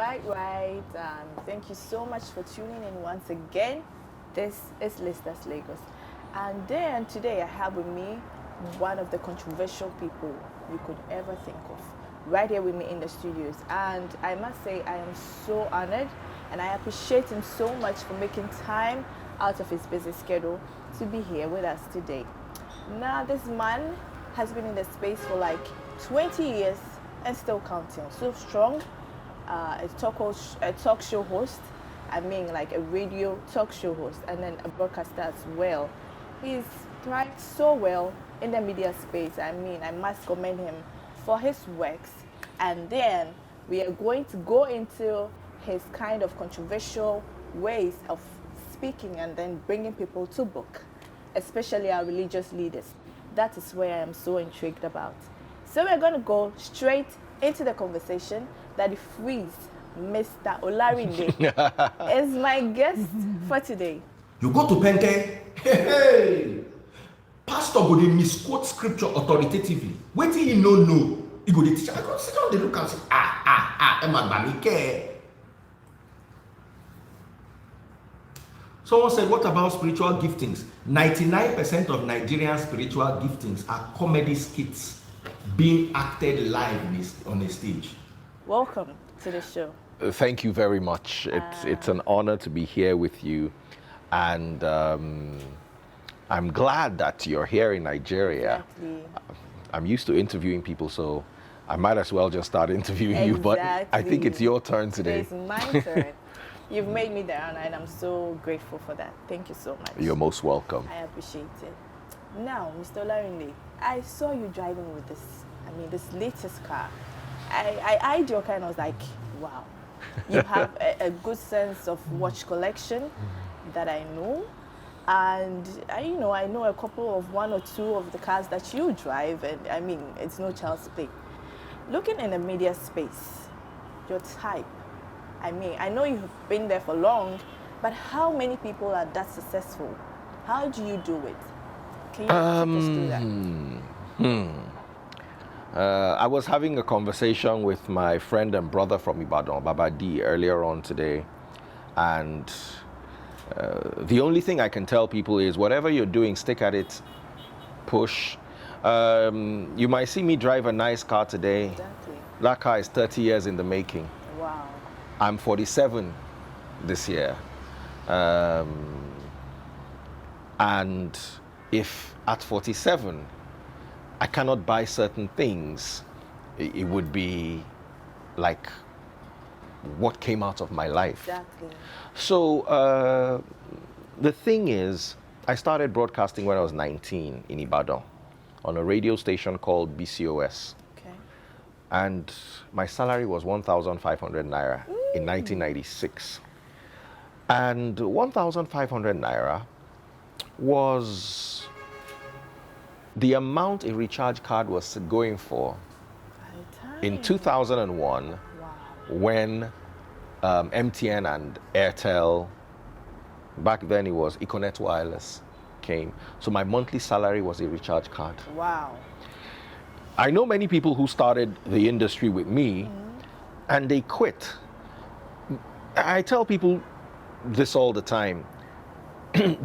Right. Thank you so much for tuning in once again. This is Listas Lagos. And then today I have with me one of the controversial people you could ever think of, right here with me in the studios. And I must say I am so honored and I appreciate him so much for making time out of his busy schedule to be here with us today. Now this man has been in the space for like 20 years and still counting. So strong. A talk show host. I mean, like a radio talk show host, and then a broadcaster as well. He's thrived so well in the media space. I mean, I must commend him for his works. And then we are going to go into his kind of controversial ways of speaking and then bringing people to book, especially our religious leaders. That is where I am so intrigued about. So we're going to go straight into the conversation that the freeze Mr. Olarinde is my guest for today. You go to Pente, hey, pastor go dey misquote scripture authoritatively. Wetin he no know, he go dey teach. I go sit down, dey look and say, Emma Bamike. Someone said, what about spiritual giftings? 99% of Nigerian spiritual giftings are comedy skits being acted live on a stage. Welcome to the show. Thank you very much. It's an honor to be here with you. And I'm glad that you're here in Nigeria. Exactly. I'm used to interviewing people, so I might as well just start interviewing you. But I think it's your turn today. It's my turn. You've made me the honor, and I'm so grateful for that. Thank you so much. You're most welcome. I appreciate it. Now, Mr. Olarinde, I saw you driving with this latest car. I eyed your car and I was like, wow. You have a good sense of watch collection that I know. And I know a couple of one or two of the cars that you drive, and I mean, it's no child's play. Looking in the media space, your type, I mean, I know you've been there for long, but how many people are that successful? How do you do it? Can you take us through that? I was having a conversation with my friend and brother from Ibadan, Baba D, earlier on today. And the only thing I can tell people is whatever you're doing, stick at it, push. You might see me drive a nice car today. Exactly. That car is 30 years in the making. Wow. I'm 47 this year. And if at 47, I cannot buy certain things, it would be like what came out of my life. Exactly. So the thing is, I started broadcasting when I was 19 in Ibadan on a radio station called BCOS. Okay. And my salary was 1,500 naira in 1996. And 1,500 naira was the amount a recharge card was going for in 2001. Wow. When MTN and Airtel, back then it was Econet Wireless, came. So my monthly salary was a recharge card. Wow. I know many people who started the industry with me and they quit. I tell people this all the time.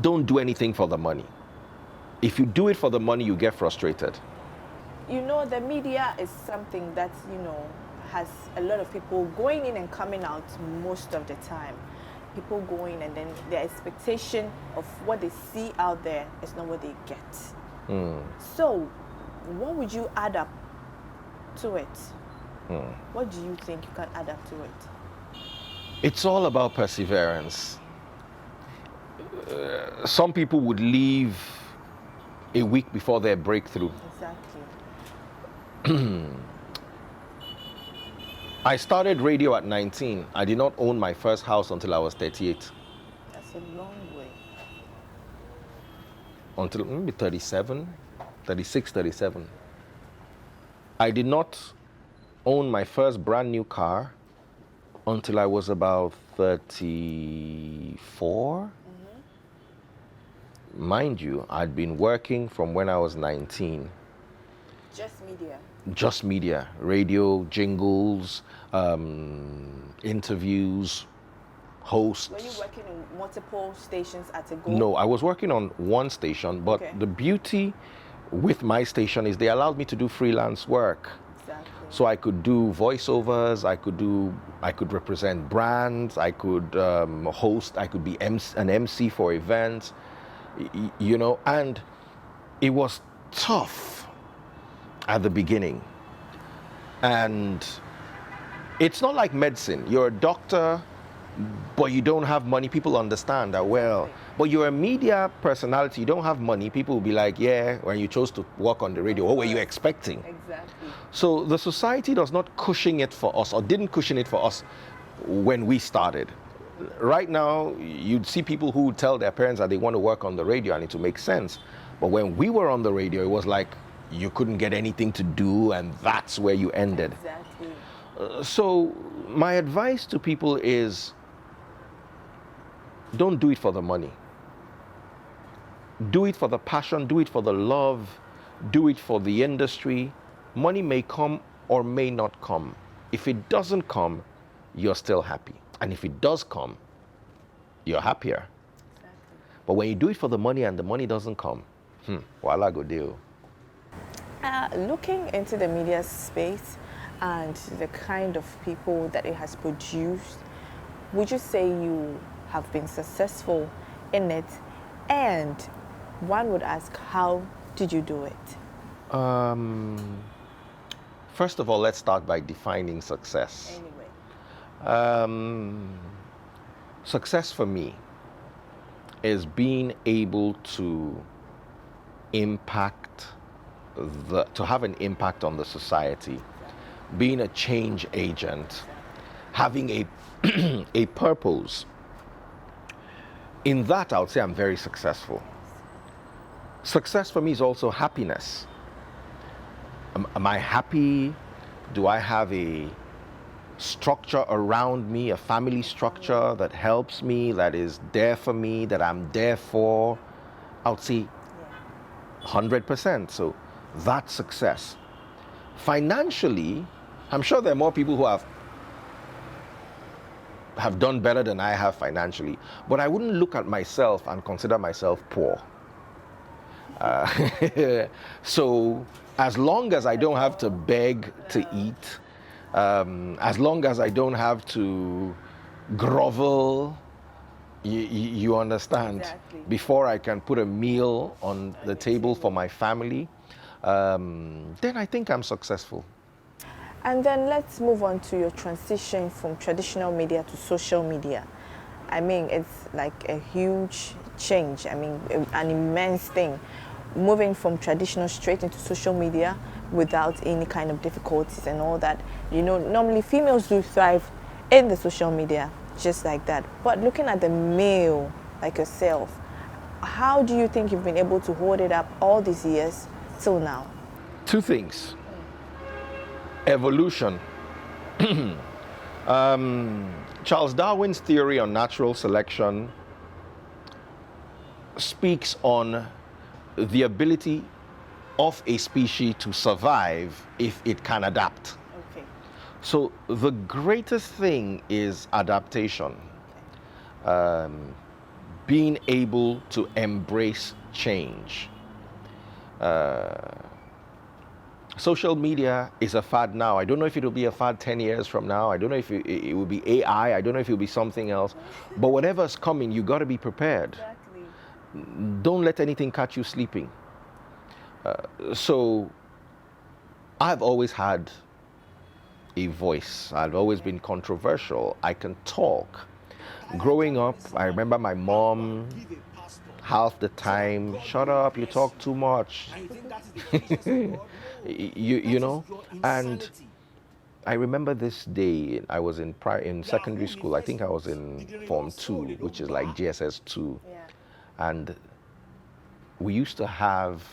Don't do anything for the money. If you do it for the money, you get frustrated. You know, the media is something that, has a lot of people going in and coming out most of the time. People going and then their expectation of what they see out there is not what they get. So, what would you add up to it? What do you think you can add up to it? It's all about perseverance. Some people would leave a week before their breakthrough. Exactly. I started radio at 19. I did not own my first house until I was 38. That's a long way. Until maybe 37, 36, 37. I did not own my first brand new car until I was about 34. Mind you, I'd been working from when I was 19. Just media. Just media, radio, jingles, interviews, hosts. Were you working in multiple stations at a go? No, I was working on one station, but Okay. the beauty with my station is they allowed me to do freelance work. Exactly. So I could do voiceovers, I could represent brands, I could host, I could be an MC for events, you know, and it was tough at the beginning. And it's not like medicine. You're a doctor, but you don't have money. People understand that well. But you're a media personality, you don't have money. People will be like, yeah, when you chose to work on the radio, what were you expecting? Exactly. So the society does not cushion it for us, or didn't cushion it for us when we started. Right now, you'd see people who would tell their parents that they want to work on the radio and it will make sense. But when we were on the radio, it was like you couldn't get anything to do, and that's where you ended. Exactly. So my advice to people is, don't do it for the money. Do it for the passion, do it for the love, do it for the industry. Money may come or may not come. If it doesn't come, you're still happy. And if it does come, you're happier. Exactly. But when you do it for the money and the money doesn't come, voila go deal. Looking into the media space and the kind of people that it has produced, would you say you have been successful in it? And one would ask, how did you do it? First of all, let's start by defining success. Anyway. Success for me is being able to to have an impact on the society, being a change agent, having a purpose. In that, I would say I'm very successful. Success for me is also happiness. Am I happy? Do I have a structure around me, a family structure that helps me, that is there for me, that I'm there for? I would say 100%. So that's success. Financially, I'm sure there are more people who have done better than I have financially, but I wouldn't look at myself and consider myself poor. So as long as I don't have to beg to eat, as long as I don't have to grovel, you understand, Exactly. before I can put a meal on the table for my family, then I think I'm successful. And then let's move on to your transition from traditional media to social media. I mean, it's like a huge change. I mean, an immense thing. Moving from traditional straight into social media without any kind of difficulties and all that. You know, normally females do thrive in the social media just like that. But looking at the male like yourself, how do you think you've been able to hold it up all these years till now? Two things. Evolution. Charles Darwin's theory on natural selection speaks on the ability of a species to survive if it can adapt. Okay. So the greatest thing is adaptation. Being able to embrace change. Social media is a fad now. I don't know if it will be a fad 10 years from now. I don't know if it will be AI. I don't know if it will be something else. But whatever's coming, you got to be prepared. Exactly. Don't let anything catch you sleeping. So I've always had a voice. I've always been controversial. I can talk. Growing up, I remember my mom half the time, shut up, you talk too much. you know, and I remember this day, I was in secondary school. I think I was in Form 2, which is like GSS 2. Yeah. And we used to have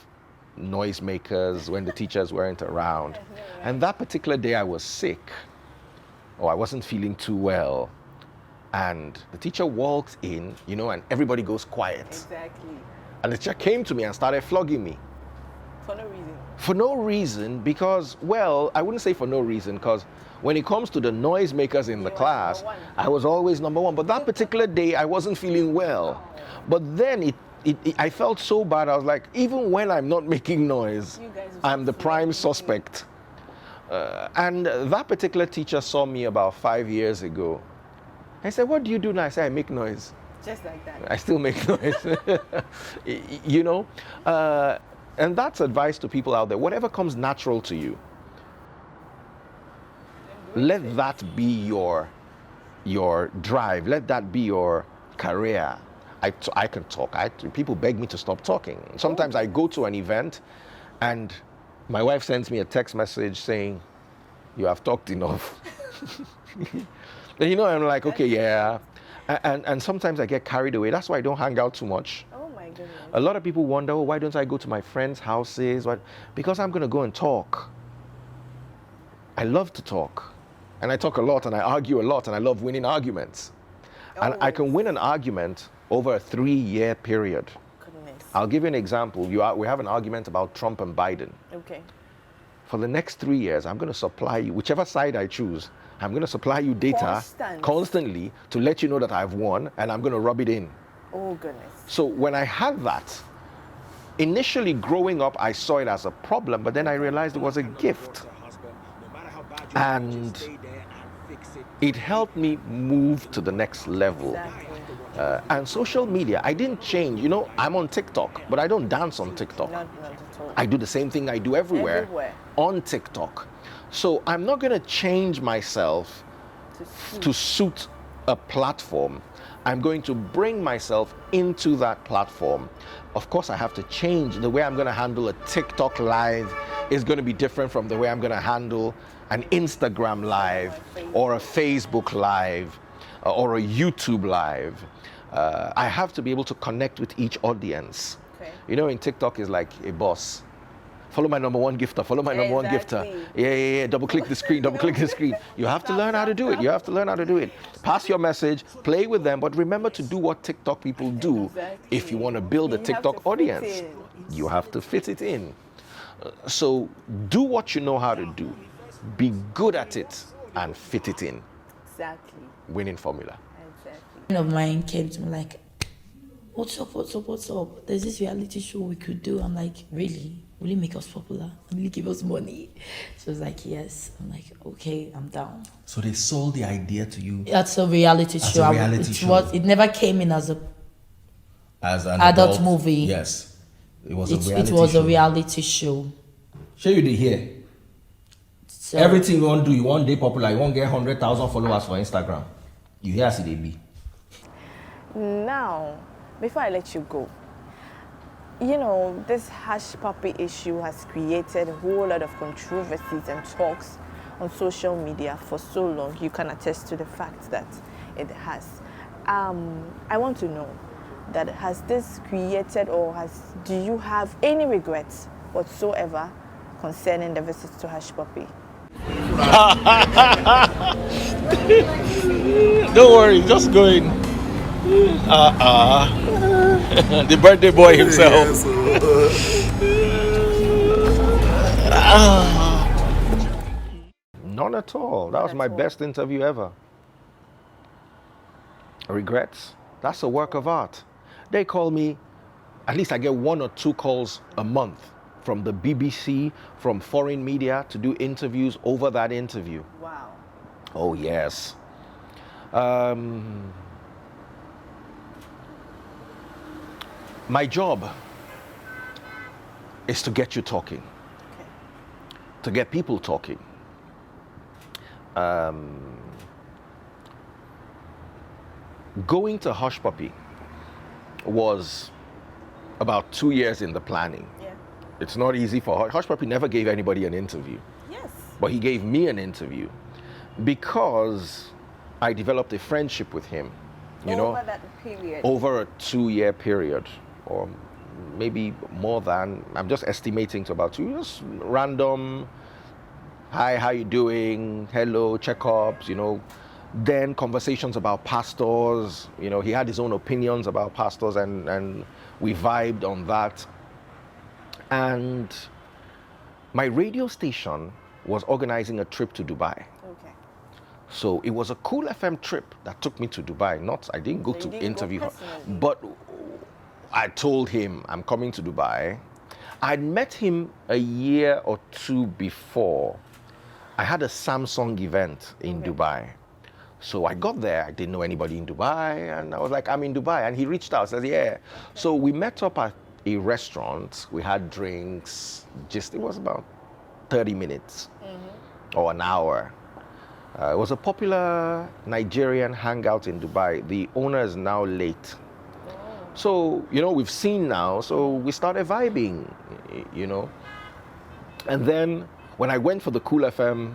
noisemakers when the teachers weren't around. And that particular day I was sick, or I wasn't feeling too well. And the teacher walks in, you know, and everybody goes quiet. Exactly. And the teacher came to me and started flogging me. For no reason. For no reason, because, well, I wouldn't say for no reason, because when it comes to the noisemakers in the was class, number one. I was always number one. But that particular day, I wasn't feeling well. But then I felt so bad. I was like, even when I'm not making noise, You guys I'm the prime flying. suspect. And that particular teacher saw me about 5 years ago. I said, what do you do now? I said, I make noise. Just like that. I still make noise. You know? And that's advice to people out there. Whatever comes natural to you, let that be your drive. Let that be your career. I can talk. People beg me to stop talking. Sometimes I go to an event and my wife sends me a text message saying, you have talked enough. And you know, I'm like, okay, yeah. And sometimes I get carried away. That's why I don't hang out too much. Oh my goodness. A lot of people wonder, oh, why don't I go to my friends' houses? Because I'm going to go and talk. I love to talk. And I talk a lot and I argue a lot and I love winning arguments. And I can win an argument over a 3-year period. Goodness. I'll give you an example. We have an argument about Trump and Biden. Okay. For the next 3 years, I'm going to supply you, whichever side I choose, I'm going to supply you data constantly to let you know that I've won, and I'm going to rub it in. Oh, goodness. So when I had that, initially growing up, I saw it as a problem, but then I realized it was a gift. And it helped me move to the next level. Exactly. And social media, I didn't change. You know, I'm on TikTok, but I don't dance on TikTok. Not at all. I do the same thing I do everywhere. On TikTok. So I'm not going to change myself to suit a platform. I'm going to bring myself into that platform. Of course, I have to change. The way I'm going to handle a TikTok live is going to be different from the way I'm going to handle an Instagram live or a Facebook live or a YouTube live. I have to be able to connect with each audience. Okay. You know, in TikTok is like a boss. Follow my number one gifter, follow my number one gifter. Yeah. Double click the screen, double click the screen. You have to learn how to do it. You have to learn how to do it. Pass your message, play with them, but remember to do what TikTok people do. If you want to build a TikTok audience, you have to fit it in. So do what you know how to do. Be good at it and fit it in. Exactly. Winning formula. Exactly. A friend of mine came to me like, what's up? There's this reality show we could do. I'm like, really? Will it make us popular? Will it give us money? She was like, yes. I'm like, okay, I'm down. So they sold the idea to you That's a reality as show. a reality show. It never came in as as an adult movie. Yes. It was a reality It was show. a reality show. Show you the here. So, Everything you want to do, you want day popular, you want to get 100,000 followers for Instagram. You hear CDB. Now, before I let you go, you know, this Hushpuppi issue has created a whole lot of controversies and talks on social media for so long. You can attest to the fact that it has. I want to know that has this created or do you have any regrets whatsoever concerning the visit to Hushpuppi? Don't worry, just go in. The birthday boy himself. None at all. That was my best interview ever. Regrets? That's a work of art. They call me, at least I get 1 or 2 calls a month from the BBC, from foreign media to do interviews over that interview. Wow. Oh, yes. My job is to get you talking, Okay. to get people talking. Going to Hushpuppi was about 2 years in the planning. Yeah. It's not easy for Hushpuppi never gave anybody an interview, Yes. but he gave me an interview because I developed a friendship with him, you know, Over that period. over a 2-year period, or maybe more than. I'm just estimating to about 2 years. Random, hi, how you doing? Hello, checkups, you know. Then conversations about pastors. You know, he had his own opinions about pastors, and we vibed on that. And my radio station was organizing a trip to Dubai. Okay. So it was a Cool FM trip that took me to Dubai. I didn't go So you to didn't go interview her, personally? but I told him I'm coming to Dubai. I'd met him a year or two before. I had a Samsung event in Okay. Dubai. So I got there, I didn't know anybody in Dubai, and I was like, I'm in Dubai. And he reached out, says, yeah. So we met up at a restaurant, we had drinks, it was about 30 minutes or an hour. It was a popular Nigerian hangout in Dubai. The owner is now late. So, we've seen now, so we started vibing, And then when I went for the Cool FM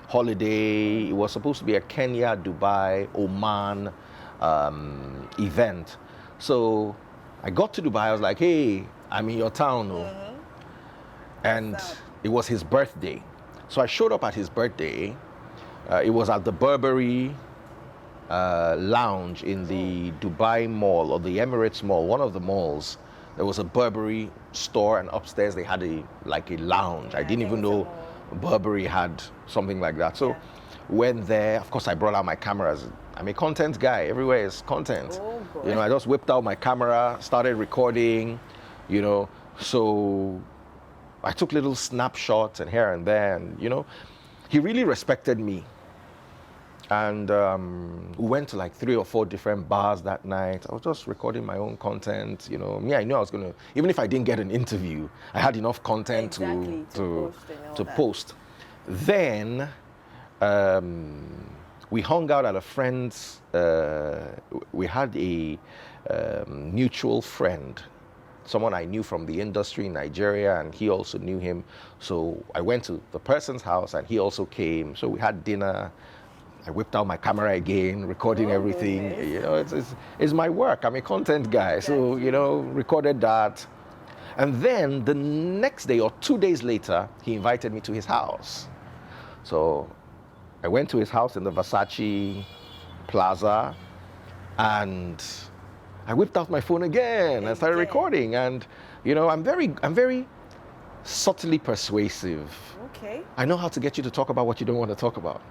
holiday, it was supposed to be a Kenya, Dubai, Oman event. So I got to Dubai, I was like, hey, I'm in your town. And it was his birthday. So I showed up at his birthday. It was at the Burberry lounge in the Dubai Mall or the Emirates Mall, one of the malls. There was a Burberry store, and upstairs they had a lounge. I didn't even know Burberry had something like that. So went there. Of course, I brought out my cameras. I'm a content guy. Everywhere is content. Oh, boy. I just whipped out my camera, started recording. So I took little snapshots and here and there, and he really respected me. And we went to like 3 or 4 different bars that night. I was just recording my own content. Me, I knew I was going to, even if I didn't get an interview, I had enough content to post. Then we hung out at a friend's, we had a mutual friend, someone I knew from the industry in Nigeria, and he also knew him. So I went to the person's house and he also came. So we had dinner. I whipped out my camera again, recording everything. It's my work. I'm a content guy. So, recorded that. And then the next day or 2 days later, he invited me to his house. So I went to his house in the Versace Plaza, and I whipped out my phone again and started recording. And, I'm very subtly persuasive. Okay. I know how to get you to talk about what you don't want to talk about.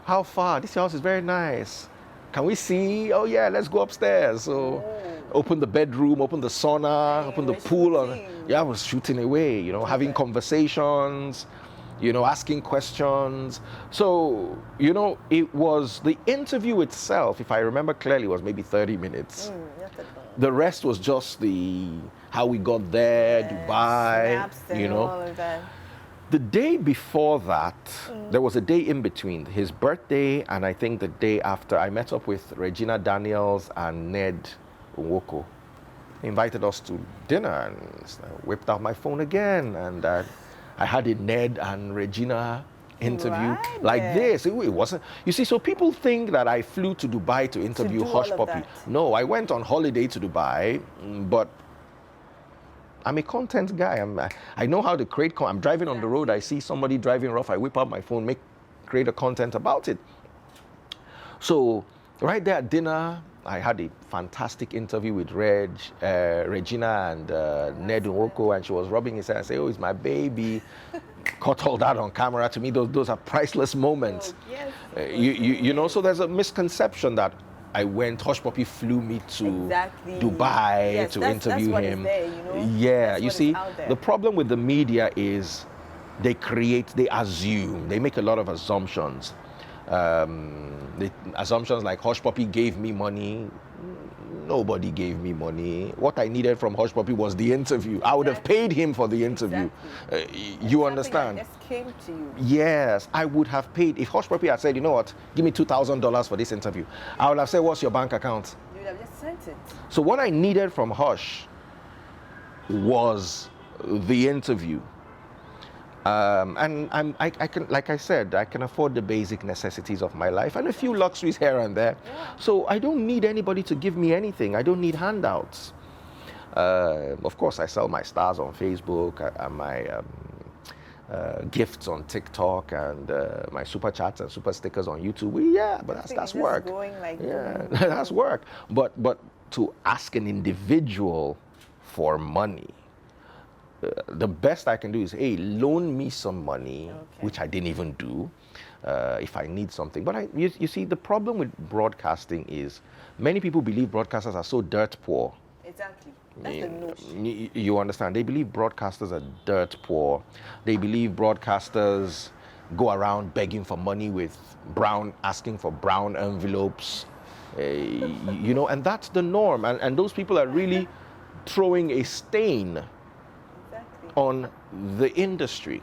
How far? This house is very nice. Can we see? Oh yeah, let's go upstairs. So open the bedroom, open the sauna, open the pool. I was shooting away, having conversations, asking questions. So, it was the interview itself, if I remember clearly, was maybe 30 minutes. The rest was just how we got there, Dubai, all of that. The day before that, there was a day in between, his birthday and I think the day after. I met up with Regina Daniels and Ned Nwoko. They invited us to dinner, and I whipped out my phone again, and I had a Ned and Regina interview this. It wasn't, you see, so people think that I flew to Dubai to interview Hushpuppi. No, I went on holiday to Dubai, but I'm a content guy. I know how to create I'm driving on the road, I see somebody driving rough, I whip out my phone, create a content about it. So right there at dinner, I had a fantastic interview with Regina and Ned Nwoko, and she was rubbing his hair and saying, oh, it's my baby. Caught all that on camera. To me, those are priceless moments. Oh, yes. So there's a misconception that Hushpuppi flew me to Dubai to interview him. Yeah, you see, the problem with the media is they assume, they make a lot of assumptions. Assumptions like Hushpuppi gave me money. Nobody gave me money. What I needed from Hushpuppi was the interview. I would have paid him for the interview. You understand? That just came to you. Yes, I would have paid. If Hushpuppi had said, you know what, give me $2,000 for this interview, I would have said, what's your bank account? You would have just sent it. So what I needed from Hush was the interview. And I can, like I said, I can afford the basic necessities of my life and a few luxuries here and there. So I don't need anybody to give me anything. I don't need handouts. Of course, I sell my stars on Facebook and my gifts on TikTok and my super chats and super stickers on YouTube. But that's work. Going like that's work. But to ask an individual for money. The best I can do is, hey, loan me some money, which I didn't even do, if I need something. But you see, the problem with broadcasting is many people believe broadcasters are so dirt poor. Exactly. That's the notion. You understand? They believe broadcasters are dirt poor. They believe broadcasters go around begging for money with asking for brown envelopes, you know, and that's the norm. And those people are really throwing a stain on the industry.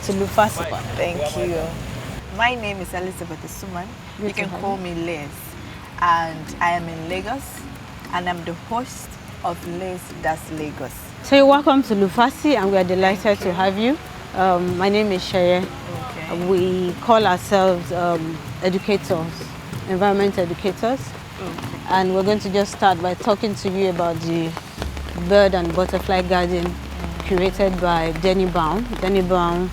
To Lufasi. Thank you. My name is Elizabeth Suman. You can call me Liz. And I am in Lagos, and I'm the host of Liz Does Lagos. So you're welcome to Lufasi, and we are delighted to have you. My name is Sheye. We call ourselves educators, environment educators. And we're going to just start by talking to you about the bird and butterfly garden curated by Denny Baum. Denny Baum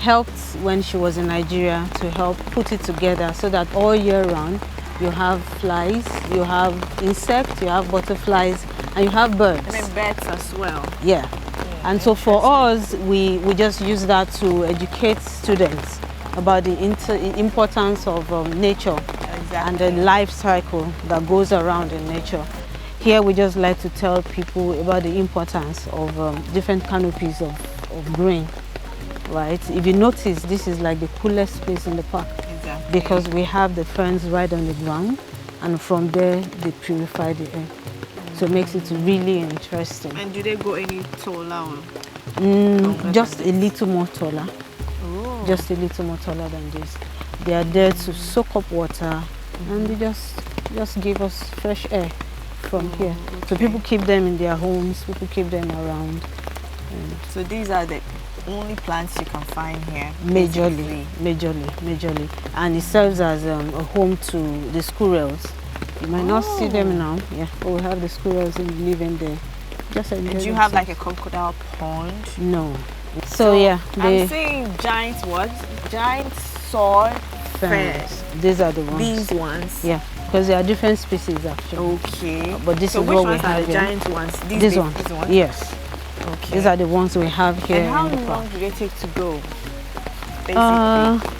helped when she was in Nigeria to help put it together so that all year round you have flies, you have insects, you have butterflies, and you have birds. I mean birds as well. Yeah. And so for us, we just use that to educate students about the importance of nature and the life cycle that goes around in nature. Here we just like to tell people about the importance of different canopies of green, right? If you notice, this is like the coolest place in the park because we have the ferns right on the ground, and from there they purify the air. So it makes it really interesting. And do they go any taller? Just a little more taller. Just a little more taller than this. They are there to soak up water, and they just give us fresh air from here. So people keep them in their homes, people keep them around. So these are the only plants you can find here? Majorly. And it serves as a home to the squirrels. You might not see them now, but we have the squirrels living there. Just enjoy. Do you have like a crocodile pond? No. So yeah, I'm seeing giant what? Giant sword ferns. These are the ones. These ones? Yeah, because there are different species actually. Okay. But this so is which what ones we are have the here. giant ones? These ones. Yes. Okay. These are the ones we have here. And how in the long park. do they take to go? Basically.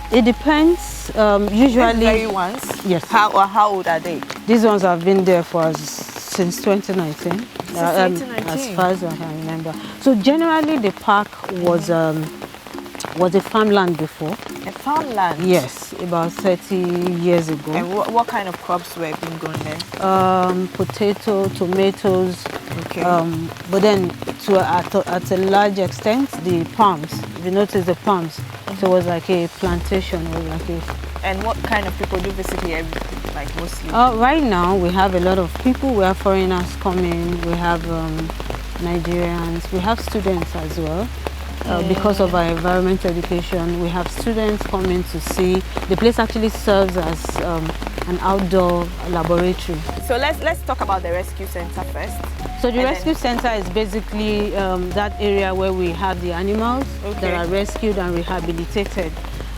It depends. Usually. These very ones? Yes. How old are they? These ones have been there for us since 2019. Since 2019? As far as I can remember. So generally the park was a farmland before. A farmland? Yes, about 30 years ago. And what kind of crops were being grown there? Potato, tomatoes. Okay. But then at a large extent, the palms. If you notice the palms, so it was like a plantation. And what kind of people do visit here, like mostly? Right now, we have a lot of people. We have foreigners coming. We have Nigerians. We have students as well. Because of our environment education, we have students coming to see. The place actually serves as an outdoor laboratory. So let's talk about the rescue center first. So the rescue center is basically that area where we have the animals that are rescued and rehabilitated.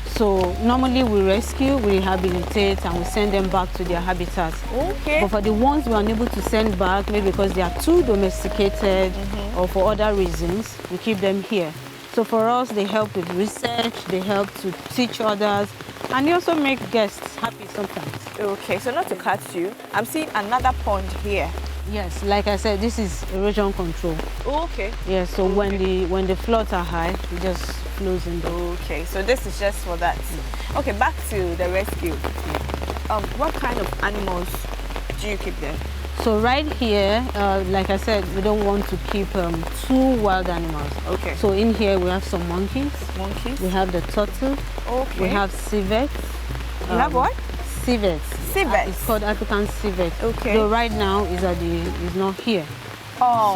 So normally we rescue, we rehabilitate, and we send them back to their habitat. Okay. But for the ones we are unable to send back, maybe because they are too domesticated or for other reasons, we keep them here. So for us, they help with research, they help to teach others, and they also make guests happy sometimes. Okay, so not to cut you, I'm seeing another pond here. Yes, like I said, this is erosion control. Okay. Yeah, so when the floods are high, it just flows in there. Okay, so this is just for that. Okay, back to the rescue. What kind of animals do you keep there? So right here, like I said, we don't want to keep too wild animals. Okay. So in here we have some monkeys. Monkeys? We have the turtle. Okay. We have civets. You have what? Civets. Civets? It's called African civet. Okay. So right now is not here. Oh,